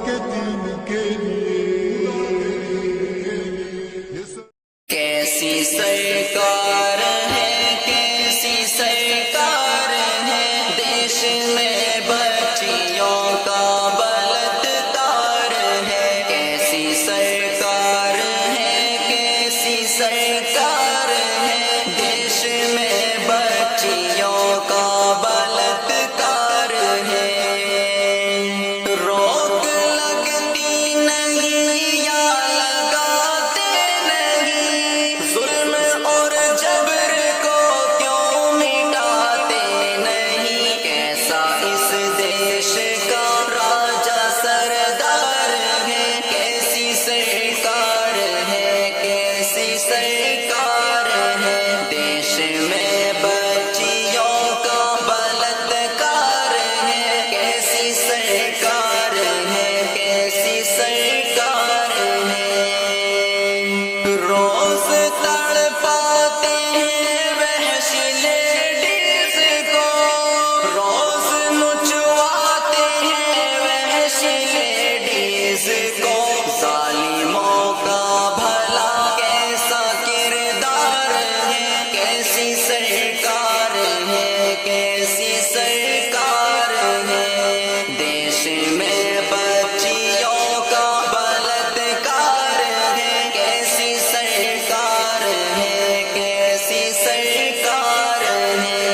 کے دین کے لیے کیسی سرکار ہے، کیسی سرکار ہے، دیش میں بچیوں کا بلاتکار ہے۔ کیسی سرکار ہے، کیسی سرکار ہے، دیش میں بچیوں کا بلاتکار ہے۔ روک لگتی نہیں یا لگاتے نہیں، ظلم اور جبر کو کیوں مٹاتے نہیں۔ کیسا اس دیش کا راجا سردار ہے، کیسی سرکار ہے، کیسی سرکار ہے، دیش میں بچیوں کا بلاتکار ہے۔ کیسی سرکار ہے، کیسی سرکار ہے، روز تڑپاتے ہیں وحشی لیڈیز کو، روز نچواتے ہیں وحشی لیڈیز کو۔ ظالموں کا بھلا کیسا کردار ہے، کیسی سرکار ہے، کیسی سرکار ہے، دیش میں بچیوں کا بلاتکار ہے۔ کیسی سرکار ہے، کیسی سرکار ہے،